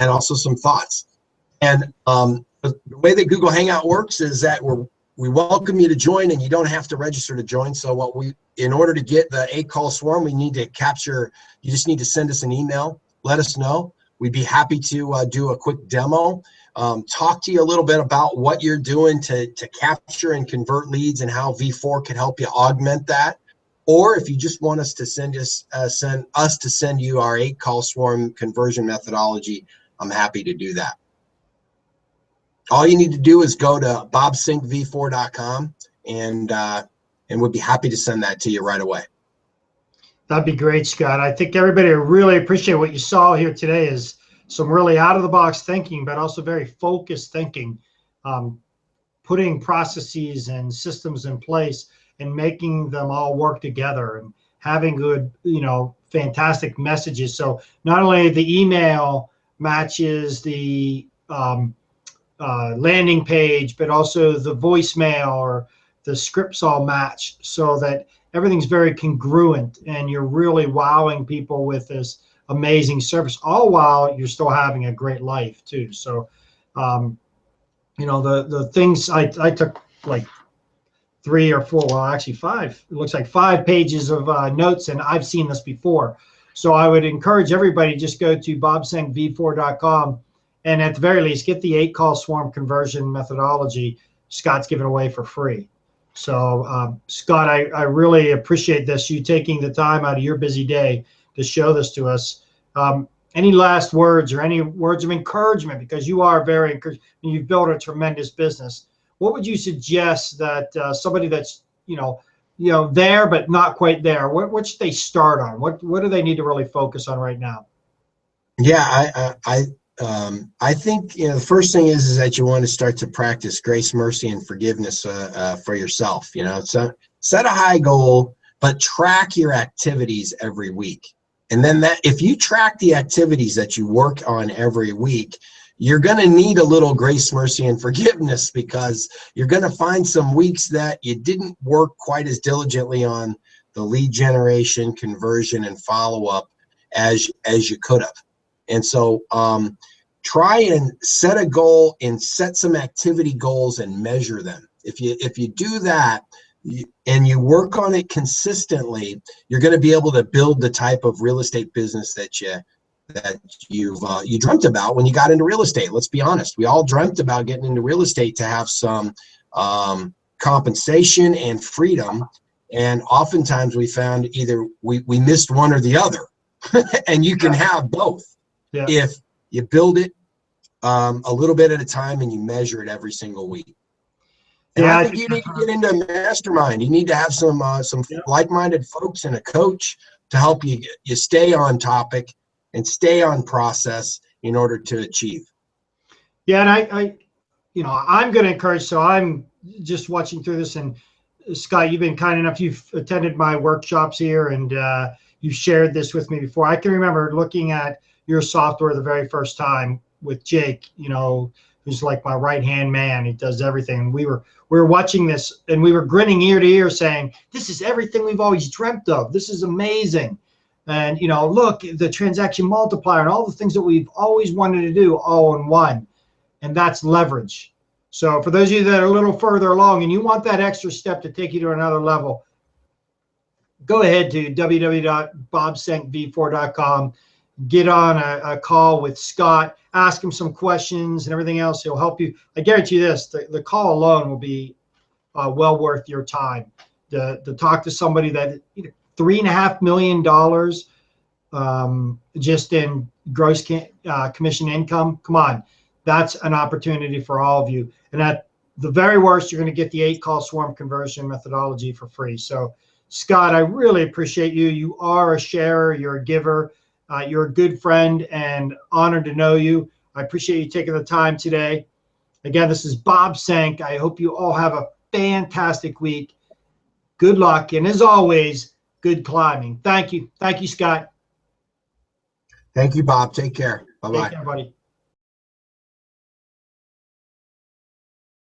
and also some thoughts. And the way that Google Hangout works is that we welcome you to join, and you don't have to register to join. So in order to get the 8-call swarm, we need to capture, you just need to send us an email, let us know. We'd be happy to do a quick demo, talk to you a little bit about what you're doing to capture and convert leads and how V4 can help you augment that. Or if you just want us to send you our 8-call swarm conversion methodology, I'm happy to do that. All you need to do is go to bobsyncv4.com, and we'll be happy to send that to you right away. That'd be great, Scott. I think everybody really appreciate what you saw here today is some really out-of-the-box thinking, but also very focused thinking, putting processes and systems in place and making them all work together and having good, fantastic messages. So not only the email matches the landing page, but also the voicemail or the scripts all match so that everything's very congruent and you're really wowing people with this amazing service, all while you're still having a great life too. So, the things I took like 3 or 4, well, actually 5, it looks like 5 pages of notes, and I've seen this before. So I would encourage everybody, just go to bobsyncv4.com and at the very least, get the 8-call swarm conversion methodology Scott's giving away for free. So, Scott, I really appreciate this, you taking the time out of your busy day to show this to us. Any last words or any words of encouragement, because you are very encouraged and you've built a tremendous business. What would you suggest that somebody that's, there but not quite there, what should they start on? What do they need to really focus on right now? Yeah, I think the first thing is that you want to start to practice grace, mercy, and forgiveness for yourself. So set a high goal, but track your activities every week. And then if you track the activities that you work on every week, you're going to need a little grace, mercy, and forgiveness, because you're going to find some weeks that you didn't work quite as diligently on the lead generation, conversion, and follow-up as you could have. And so try and set a goal and set some activity goals and measure them. If you do that and you work on it consistently, you're going to be able to build the type of real estate business that you dreamt about when you got into real estate. Let's be honest. We all dreamt about getting into real estate to have some compensation and freedom. And oftentimes we found either we missed one or the other. And you can have both if you build it a little bit at a time and you measure it every single week. And I think you need to get into a mastermind. You need to have some like-minded folks and a coach to help you stay on topic and stay on process in order to achieve. Yeah, and I'm going to encourage. So I'm just watching through this, and Scott, you've been kind enough. You've attended my workshops here, and you've shared this with me before. I can remember looking at your software the very first time with Jake, who's like my right-hand man. He does everything. And we were watching this, and we were grinning ear to ear saying, this is everything we've always dreamt of. This is amazing. And, look, the transaction multiplier and all the things that we've always wanted to do all in one. And that's leverage. So for those of you that are a little further along and you want that extra step to take you to another level, go ahead to www.bobsyncv4.com. Get on a call with Scott, ask him some questions and everything else. He'll help you. I guarantee you this, the call alone will be well worth your time to talk to somebody that $3.5 million just in gross commission income. Come on, that's an opportunity for all of you. And at the very worst, you're going to get the 8-call swarm conversion methodology for free. So Scott, I really appreciate you. You are a sharer, you're a giver. You're a good friend and honored to know you. I appreciate you taking the time today. Again, this is Bob Sank. I hope you all have a fantastic week. Good luck. And as always, good climbing. Thank you. Thank you, Scott. Thank you, Bob. Take care. Bye-bye. Take care, buddy.